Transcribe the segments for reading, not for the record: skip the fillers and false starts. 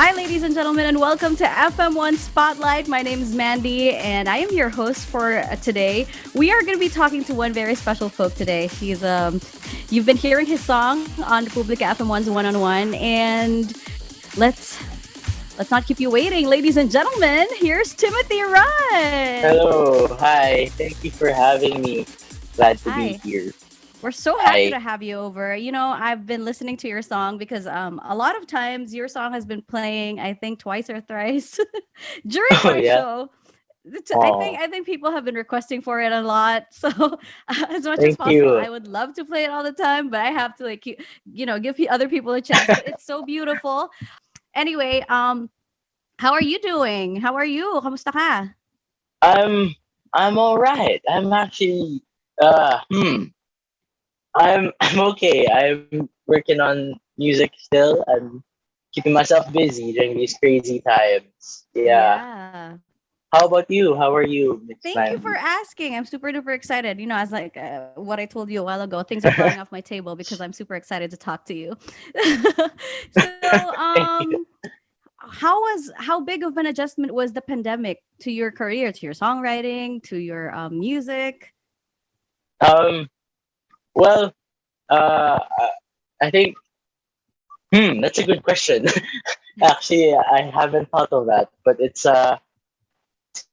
Hi, ladies and gentlemen, and welcome to FM1 Spotlight. My name is Mandy, and I am your host for today. We are going to be talking to one very special folk today. You've been hearing his song on Republika FM1's One on One, and let's let's not keep you waiting, ladies and gentlemen. Here's Timothy Run. Hello, hi. Thank you for having me. Glad to be Hi. here. We're so happy Hi. to have you over. I've been listening to your song because a lot of times your song has been playing, I think twice or thrice during Oh my yeah. show. I think Oh, I think people have been requesting for it a lot. So as much as thank possible, you. I would love to play it all the time, but I have to give other people a chance. But it's so beautiful. Anyway, how are you doing? How are you? Kamusta ka? I'm I'm all right. I'm actually uh hmm. I'm okay. I'm working on music still. I'm keeping myself busy during these crazy times. Yeah. Yeah. How about you? How are you, Miss Thank you for Mandy? asking. I'm super duper excited. As like what I told you a while ago, things are flying off my table because I'm super excited to talk to you. so, Thank you. how big of an adjustment was the pandemic to your career, to your songwriting, to your music? Um. Well. I I think. That's a good question. Actually, I haven't thought of that, but it's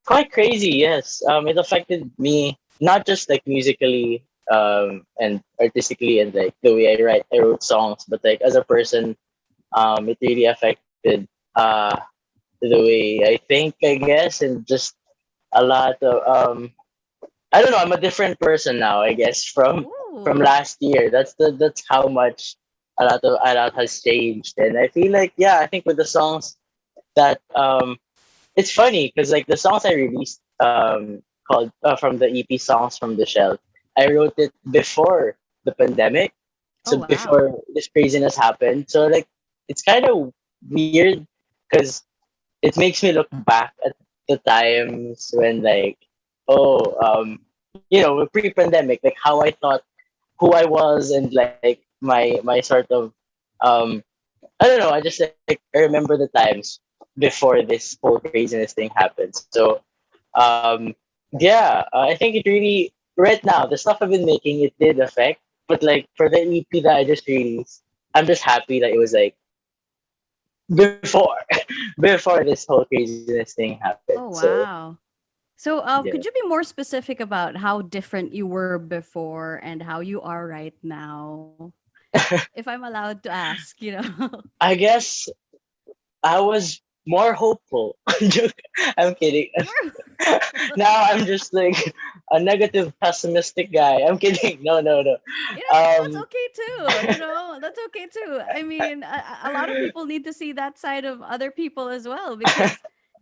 quite crazy. Yes, it affected me not just like musically, and artistically, and like the way I wrote songs, but like as a person, it really affected the way I think, I guess, and just a lot of I don't know. I'm a different person now, I guess, from Ooh. last year. That's how much a lot has changed, and I feel like yeah, I think with the songs that it's funny because like the songs I released called from the EP songs from the shelf, I wrote it before the pandemic, Oh so wow. before this craziness happened. So like it's kind of weird because it makes me look back at the times when like oh pre-pandemic, like how I thought who I was, and like my sort of um I don't know. I just like I remember the times before this whole craziness thing happened. So yeah, I think it really right now the stuff I've been making it did affect, but like for the EP that I just released, I'm just happy that it was like before before this whole craziness thing happened. Oh So wow. So, yeah. could you be more specific about how different you were before and how you are right now? If I'm allowed to ask. I guess I was more hopeful. Joke. I'm kidding. More. Now I'm just like a negative, pessimistic guy. I'm kidding. No, no, no. That's Um, okay too. That's okay too. I mean, a lot of people need to see that side of other people as well because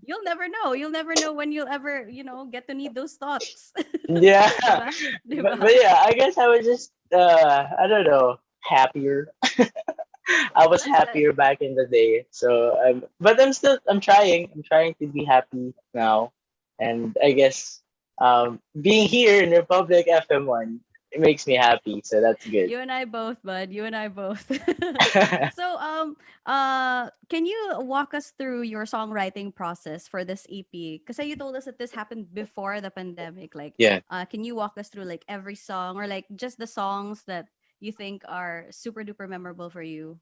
you'll never know. You'll never know when you'll ever, get to need those thoughts. yeah, Diba? but Diba? yeah, I guess I was just I don't know, happier. I was That's happier back in the day. So but I'm trying. I'm trying to be happy now, and I guess being here in Republic FM1 it makes me happy. So that's good. you and I both, bud. You and I both. So, can you walk us through your songwriting process for this EP? Because you told us that this happened before the pandemic. Like, Yeah. can you walk us through like every song or like just the songs that you think are super duper memorable for you?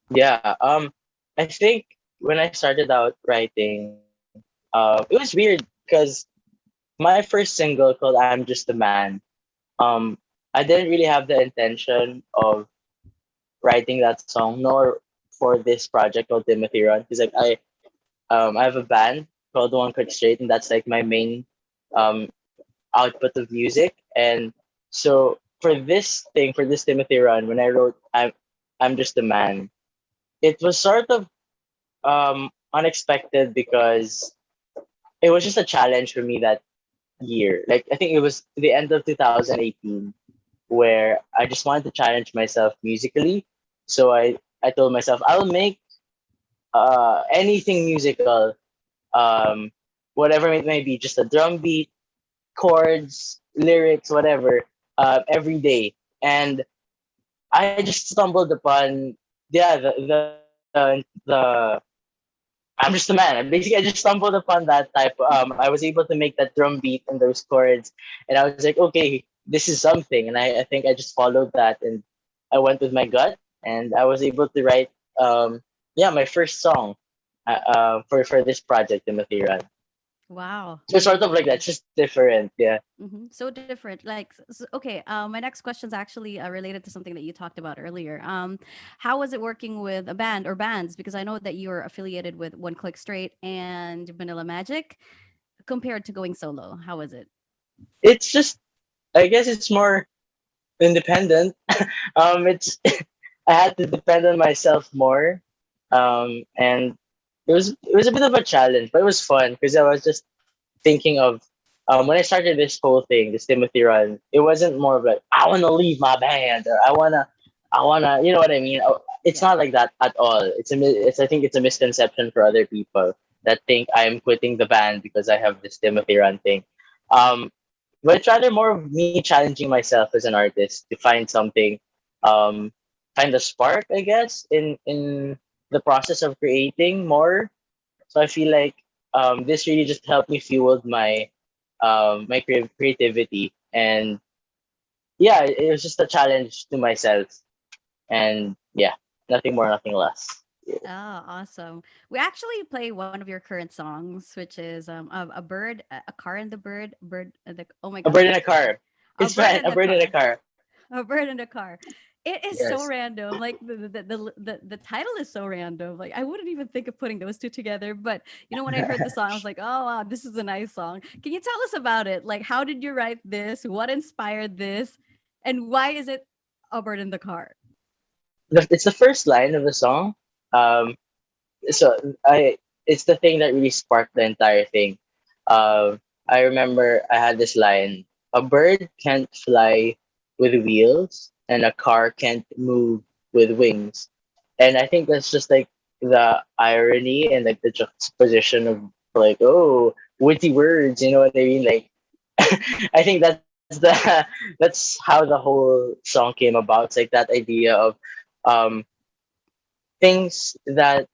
Yeah. I think when I started out writing, it was weird because my first single called "I'm Just a Man." Um, I didn't really have the intention of writing that song, nor for this project called Timothy Run, because like I have a band called One Quick Straight, and that's like my main um output of music. And so for this Timothy Run, when I wrote I'm Just a Man, it was sort of unexpected because it was just a challenge for me that year. Like I think it was the end of 2018 where I just wanted to challenge myself musically. So I told myself I'll make anything musical, um, whatever it may be, just a drum beat, chords, lyrics, whatever, every day. And I just stumbled upon yeah the I'm just a man. And basically, I just stumbled upon that type. I was able to make that drum beat and those chords, and I was like, okay, this is something. And I think I just followed that, and I went with my gut, and I was able to write, yeah, my first song, for this project, Timothy Run. Wow, So sort of that's like that, nice. just different, yeah. So different. Like, okay. My next question is actually related to something that you talked about earlier. How was it working with a band or bands? Because I know that you're affiliated with One Click Straight and Vanilla Magic, compared to going solo. How was it? It's just, I guess it's more independent. It's I had to depend on myself more, and it was a bit of a challenge, but it was fun because I was just thinking of, when I started this whole thing, this Timothy Run. It wasn't more of like I want to leave my band, or I wanna, you know what I mean. It's Yeah. not like that at all. I think it's a misconception for other people that think I'm quitting the band because I have this Timothy Run thing. Um, but it's rather more of me challenging myself as an artist to find something, um, find a spark, I guess, in the process of creating more. So I feel like, this really just helped me fueled my creativity, and yeah, it was just a challenge to myself, and yeah, nothing more, nothing less. Oh, awesome. We actually play one of your current songs, which is a bird, a car and the bird, oh my A gosh, bird in what's a the name? car. A It's bird fine. in A the bird in a car. car. A bird in the car. It is so Yes. random. Like the title is so random. Like I wouldn't even think of putting those two together. But when I heard the song, I was like, oh wow, this is a nice song. Can you tell us about it? Like, how did you write this? What inspired this? And why is it a bird in the car? It's the first line of the song. Um, so I it's the thing that really sparked the entire thing. I remember I had this line: a bird can't fly with wheels, and a car can't move with wings. And I think that's just like the irony and like the juxtaposition of, like, oh, witty words. You know what I mean? Like, I think that's how the whole song came about. It's like that idea of, um, things that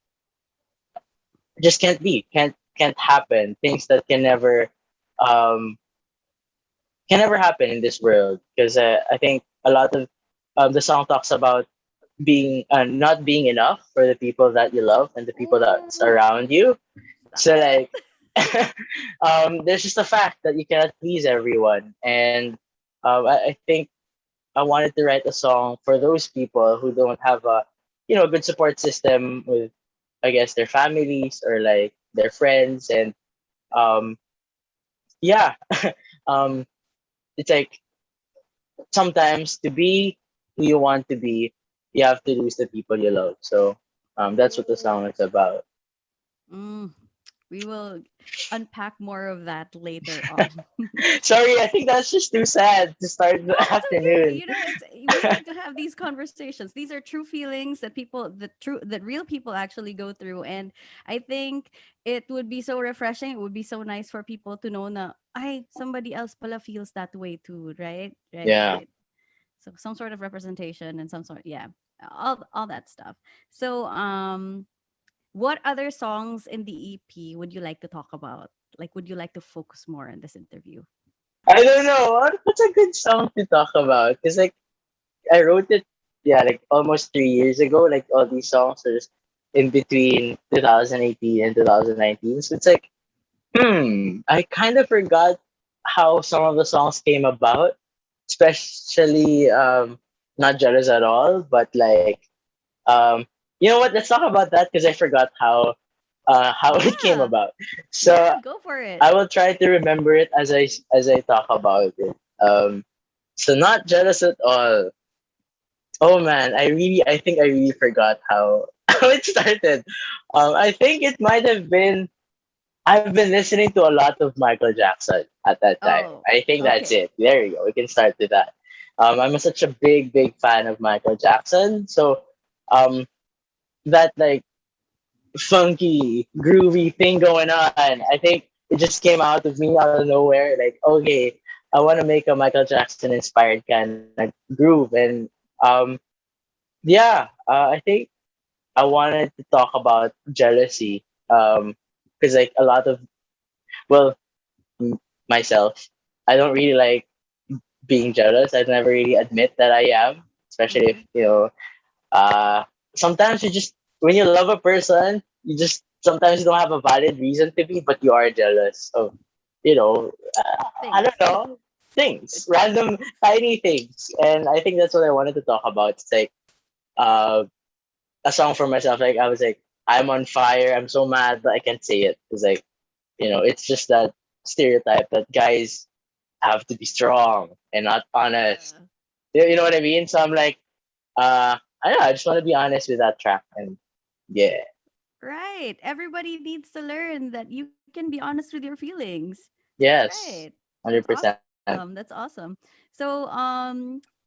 just can't be, can't happen, things that um can never happen in this world. Because, I think a lot of, the song talks about being, not being enough for the people that you love and the people that's Ooh, around you. stop So it. like, there's just a fact that you cannot please everyone. And, I think I wanted to write a song for those people who don't have a, good support system with, I guess, their families or like their friends. And, um yeah, um it's like sometimes to be who you want to be, you have to lose the people you love. So, that's what the Ooh. song is about. Mm, we will unpack more of that later on. Sorry, I think that's just too sad to start No, the it's okay. afternoon. It's we need to have these conversations. These are true feelings that that real people actually go through, and I think it would be so refreshing. It would be so nice for people to know na, ay, somebody else pala feels that way too, right? Right, Yeah. right. So some sort of representation and some sort, yeah, all that stuff. So, what other songs in the EP would you like to talk about? Like, would you like to focus more in this interview? I don't know. What's a good song to talk about? Because, like, I wrote it, yeah, like almost 3 years ago. Like, all these songs are just in between 2018 and 2019. So it's like, I kind of forgot how some of the songs came about, especially, not jealous at all, but like, um, you know what? Let's talk about that because I forgot how it came Yeah, about. yeah, So go for it. I will try to remember it as I talk about it. So not jealous at all. Oh man, I think I really forgot how how it started. I think it might have been, I've been listening to a lot of Michael Jackson at that time. Oh, I think that's okay. it. There you go. We can start with that. Such a big fan of Michael Jackson. So, um, that like funky, groovy thing going on, I think it just came out of me out of nowhere. Like, okay, I want to make a Michael Jackson inspired kind of groove. And, um, yeah, I think I wanted to talk about jealousy. Because like a lot of, well, m- myself, I don't really like being jealous. I never really admit that I am, especially if Mm-hmm. uh, sometimes you just, when you love a person, you just sometimes you don't have a valid reason to be, but you are jealous of, you know, I don't Things. know, things, random tiny things, and I think that's what I wanted to talk about. It's like uh, a song for myself. Like I was like, I'm on fire. I'm so mad, but I can't say it. It's like, it's just that stereotype that guys have to be strong and not honest. Yeah. You know what I mean? So I'm like, I don't know. I just want to be honest with that track, and yeah, Right. Everybody needs to learn that you can be honest with your feelings. That's right. yes, That's 100%. awesome. That's awesome. So,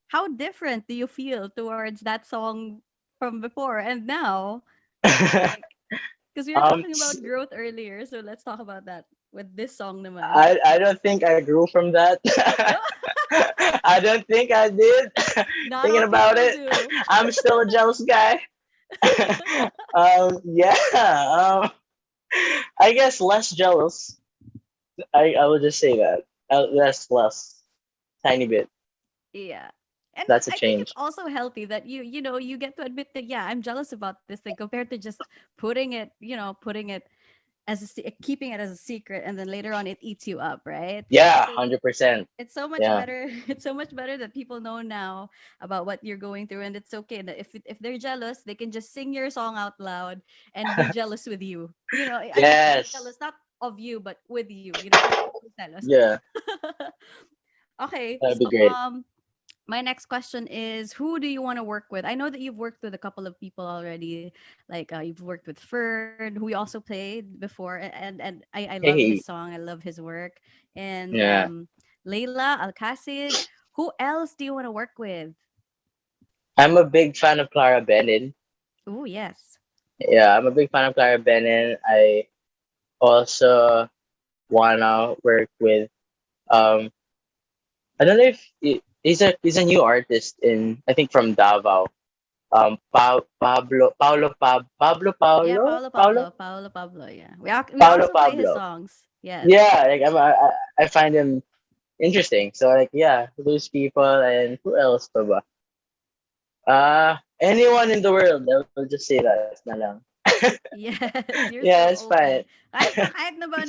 how different do you feel towards that song from before and now? Like, because we were talking S- about growth earlier, so let's talk about that with this song naman. I don't think I grew from that. No, I don't think I did. not Thinking all about people it, do. I'm still a jealous guy. Yeah. I guess less jealous. I will just say that. Less, tiny bit. Yeah. And That's a I think it's change. also healthy that you get to admit that yeah, I'm jealous about this thing compared to just putting it keeping it as a secret and then later on it eats you up, right? Yeah, So 100%. it's so much Yeah. better it's so much better that people know now about what you're going through, and it's okay that if they're jealous, they can just sing your song out loud and be jealous with you. I mean, be Yes. jealous not of you but with you, be jealous. Yeah, Okay, that'd be so great. my next question is, who do you want to work with? I know that you've worked with a couple of people already, like you've worked with Fern, who we also played before, and I love his Hey. song, I love his work, and Yeah. Layla Alcacid. Who else do you want to work with? I'm a big fan of Clara Benin. Oh yes. Yeah, I'm a big fan of Clara Benin. I also wanna work with um I don't know if he's a new artist in, I think, from Davao. Yeah, Pablo Paulo. Yeah, we Paulo also play his Pablo. songs. Yes. Yeah, like I find him interesting. So like yeah, those people, and who else pa ba? Anyone in the world, I will just say that na lang. Yes, you're Yeah, so it's fine. open. Kahit na ba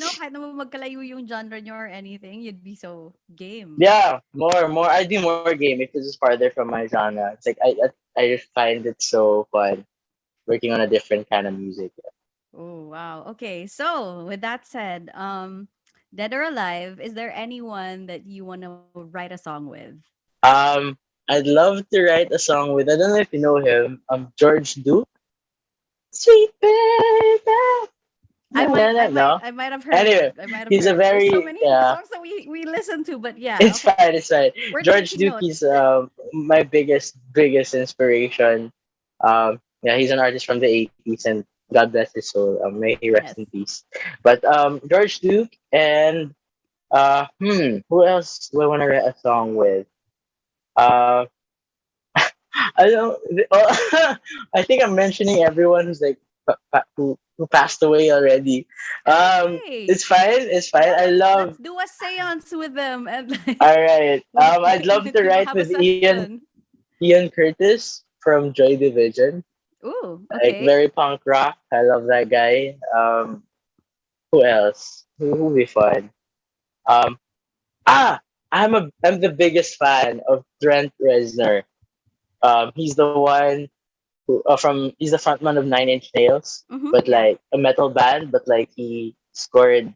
magkalayo yung genre nyo or anything, you'd be so game. Yeah, more. I do more game if this is farther from my genre. It's like I just find it so fun working on a different kind of music. Oh, wow. Okay. So, with that said, dead or alive, is there anyone that you want to write a song with? Um, I'd love to write a song with, I don't know if you know him, George Duke. Sweet baby. No, no, no, no. I might have heard. Anyway, I might have he's a heard. There's so very many songs that we listen to, but yeah. it's Okay, fine, it's fine. we're George taking Duke is notes. my biggest inspiration. Yeah, he's an artist from the 80s, and God bless his soul. May he rest Yes. in peace. But George Duke and who else do I want to write a song with? Uh, I don't. I think I'm mentioning everyone who's like who passed away already. It's okay. It's fine. It's fine. Yeah, I let's love. do a séance with them and like All right. I'd love to write have a with session. Ian Curtis from Joy Division. Ooh, Like okay. very punk rock. I love that guy. Who else? Who would be fun? Um, I'm the biggest fan of Trent Reznor. He's the one he's the frontman of Nine Inch Nails, Mm-hmm. but Yeah. like a metal band, but like he scored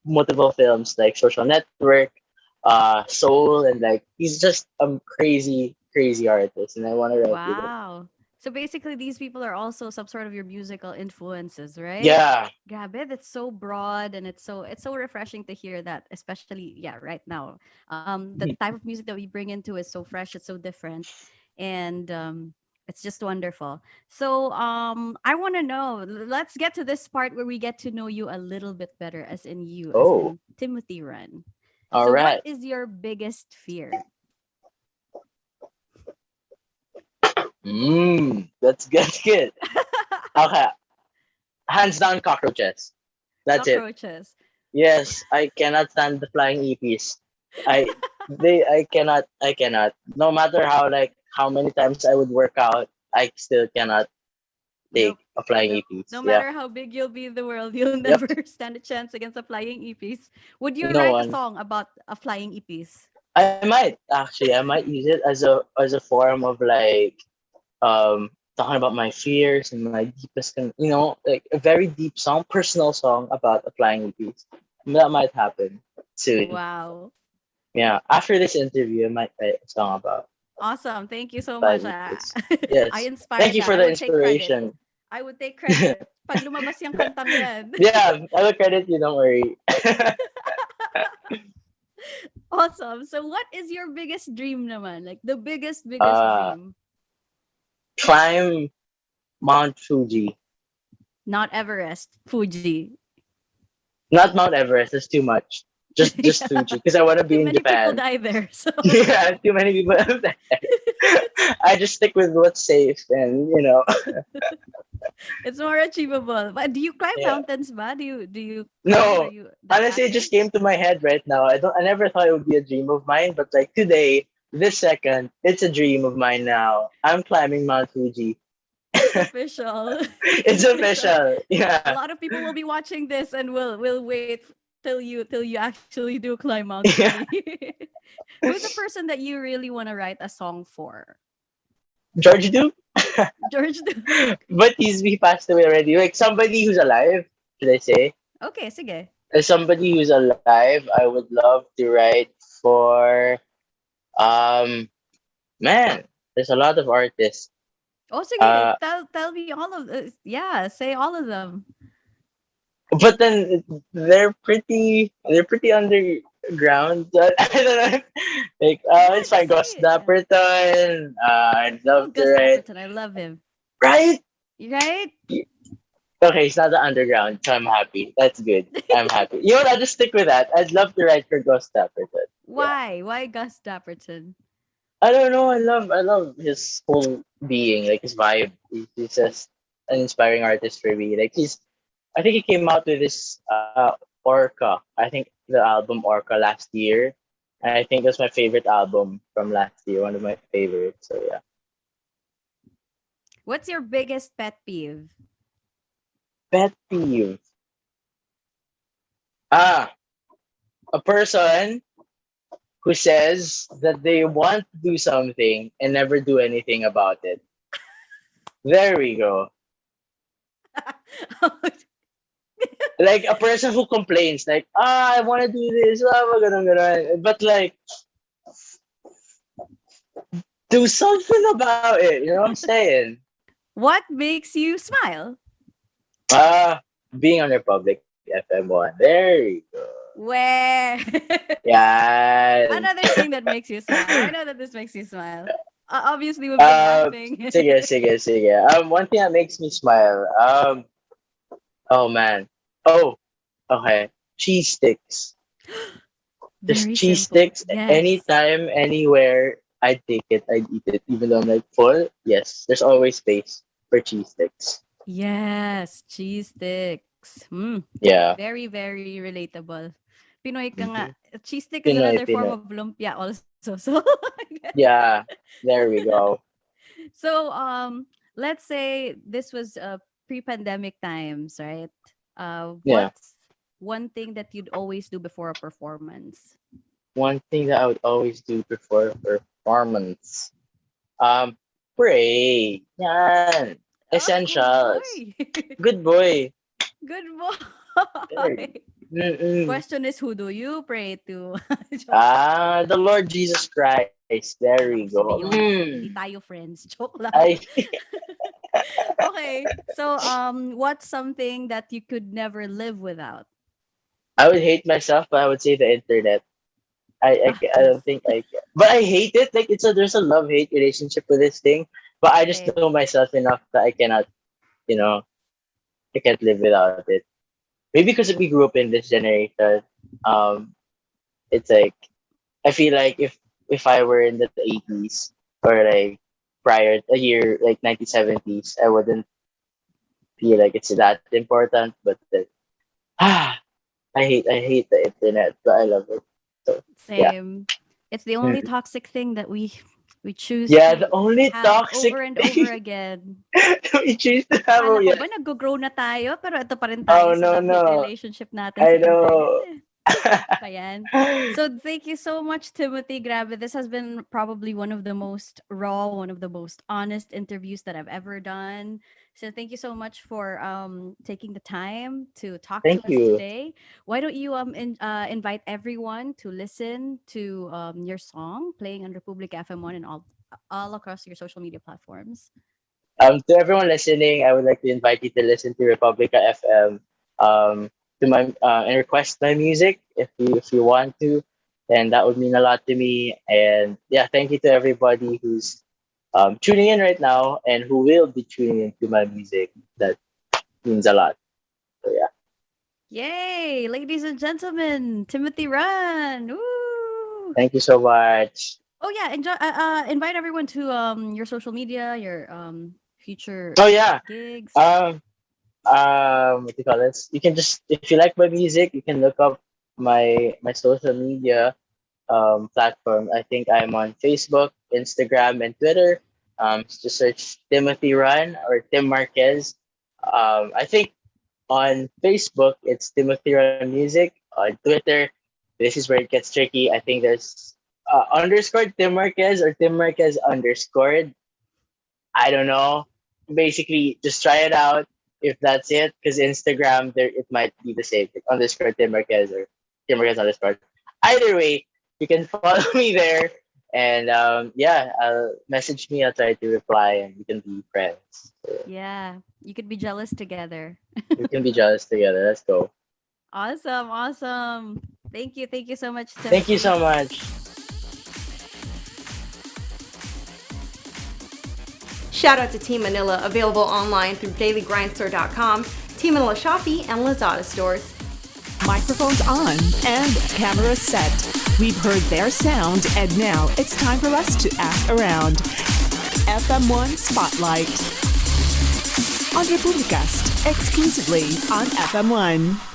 multiple films like Social Network, Soul, and like he's just a crazy artist, and I want to write with him. Wow. So basically, these people are also some sort of your musical influences, right? Yeah. Grabe, that's so broad and it's so refreshing to hear that, especially yeah, right now. The type of music that we bring into is so fresh, it's so different, and it's just wonderful. So I want to know. Let's get to this part where we get to know you a little bit better, as in you, as Oh, in Timothy Run. all So, what right. is your biggest fear? That's good. Good. Okay. Hands down, cockroaches. That's it. Cockroaches. Yes, I cannot stand the flying EPs. I I cannot. No matter how many times I would work out, I still cannot take Nope. a flying Nope. EPs. No Yeah. matter how big you'll be in the world, you'll Yep. never stand a chance against a flying EPs. Would you No write a one. song about a flying EPs? I might actually. I might use it as a form of talking about my fears and my deepest like a very deep song, personal song about a flying EPs. That might happen soon. Wow. Yeah. After this interview, I might write a song about Awesome. Thank you so flying much. EPs. I Yes. Thank inspired you that. for I the would take credit. inspiration. I would take credit. Pag lumabas yung kantang yan. Yeah, I will credit you. Don't worry. Awesome. So what is your biggest dream naman? Like the biggest uh, dream? climb Mount Fuji. Not Everest, Fuji. Not Mount Everest. That's too much. Just Yeah. Fuji because I want to Too be in many people Japan. die there. So Yeah, too many people. I just stick with what's safe, and it's more achievable. But do you climb yeah. mountains, ba? Do you climb? Are No, you that honestly, it active? just came to my head right now. I never thought it would be a dream of mine, but like today, this second, it's a dream of mine now. I'm climbing Mount Fuji. It's official. It's It's official. official. A Yeah. lot of people will be watching this and will wait till you actually do climb Mount Yeah. Fuji. Who's a person that you really want to write a song for? George Duke, George Duke. but he passed away already. Like somebody who's alive, should I say? Okay, sige. As somebody who's alive, I would love to write for um man. There's a lot of artists. Oh, sige. Uh, Tell me all of yeah, say all of them. but then they're pretty underground. I don't know. Like Yeah, it's fine. just say Ghost it. Yeah. Dapperton. I'd Oh, love to Gus write. Dapperton. I love him. Right? Right? Okay, it's not the underground, so I'm happy. That's good. I'm happy. You know what? I'll just stick with that. I'd love to write for Ghost Dapperton. Yeah. Why? Why Gus Dapperton? I don't know. I love his whole being, like his vibe. He's just an inspiring artist for me. Like I think he came out with this Orca. I think the album Orca last year. And I think that's my favorite album from last year. One of my favorites. So yeah. What's your biggest pet peeve? Pet peeve. Ah, a person who says that they want to do something and never do anything about it. There we go. Like a person who complains, like, I want to do this, but like, do something about it. You know what I'm saying? What makes you smile? Ah, being on Republic FM1. There you go. Where? Yeah. Another thing that makes you smile. I know that this makes you smile. Obviously, we've been laughing. Sige. One thing that makes me smile. Oh man. Oh, okay. Cheese sticks. Just Very cheese simple. sticks Yes. anytime, anywhere. I'd take it. I'd eat it, even though I'm like full. Yes, there's always space for cheese sticks. Yes. Cheese sticks. Yeah. Very, very relatable. Pinoy ka nga. Mm-hmm. Cheese stick is Pinoy, another form Pinoy. of lumpia also. So, Yeah. There we go. so let's say this was pre-pandemic times, right? Yeah. What's one thing that you'd always do before a performance? One thing that I would always do before performance. Um, pray. Yan. Oh, good Essentials. boy. Good boy. Good There. boy. Mm-mm. Question is, who do you pray to? Joke. Ah, the Lord Jesus Christ. There we Kala ko si go. Beyonce. Hindi tayo friends. Joke lang. I Okay. So, what's something that you could never live without? I would hate myself, but I would say the internet. I Yes. don't think I can. But I hate it. Like there's a love hate relationship with this thing. But I just Same. know myself enough that I cannot, you know, I can't live without it. Maybe because we grew up in this generation. Um, it's like I feel like if I were in the 80s or like prior a year like 1970s, I wouldn't feel like it's that important, but then, ah, I hate the internet, but I love it. So yeah. Same. It's the only Mm. toxic thing that we choose Yeah, the to only have over toxic and over thing again. we choose to have. Oh Akala ko yeah. ba naggo-grow na tayo pero ito pa rin tayo Oh sa no love-hate no. relationship natin sa I internet, know. eh. Pa yan. So thank you so much, Timothy. Grabe, this has been probably one of the most raw, one of the most honest interviews that I've ever done. So thank you so much for taking the time to talk to Thank us you. today. Why don't you invite everyone to listen to your song playing on Republika FM1 and all across your social media platforms. To everyone listening, I would like to invite you to listen to Republika FM. To my and request my music if you want to, and that would mean a lot to me. And yeah, thank you to everybody who's tuning in right now and who will be tuning into my music. That means a lot. So yeah, Yay, ladies and gentlemen, Timothy Run. Woo! thank you so much. Oh yeah, invite everyone to your social media, your future Oh yeah. gigs. Um, what do you call this? You can just, if you like my music, you can look up my social media platform. I think I'm on Facebook, Instagram, and Twitter. Just search Timothy Run or Tim Marquez. I think on Facebook it's Timothy Run Music. On Twitter, this is where it gets tricky. I think there's underscore Tim Marquez or Tim Marquez underscored. I don't know. Basically, just try it out if that's it. Because Instagram, there it might be the same like underscore Tim Marquez or Tim Marquez underscore. Either way, you can follow me there, and yeah, message me. I'll try to reply, and we can be friends. So Yeah, you could be jealous together. we can be jealous together. Let's go. Awesome, awesome. Thank you so much, Thank you Timothy. so much. Shout out to Team Manila, available online through dailygrindstore.com, Team Manila Shopee, and Lazada stores. Microphones on and cameras set. We've heard their sound, and now it's time for us to ask around. FM1 Spotlight on Republicast, exclusively on FM1.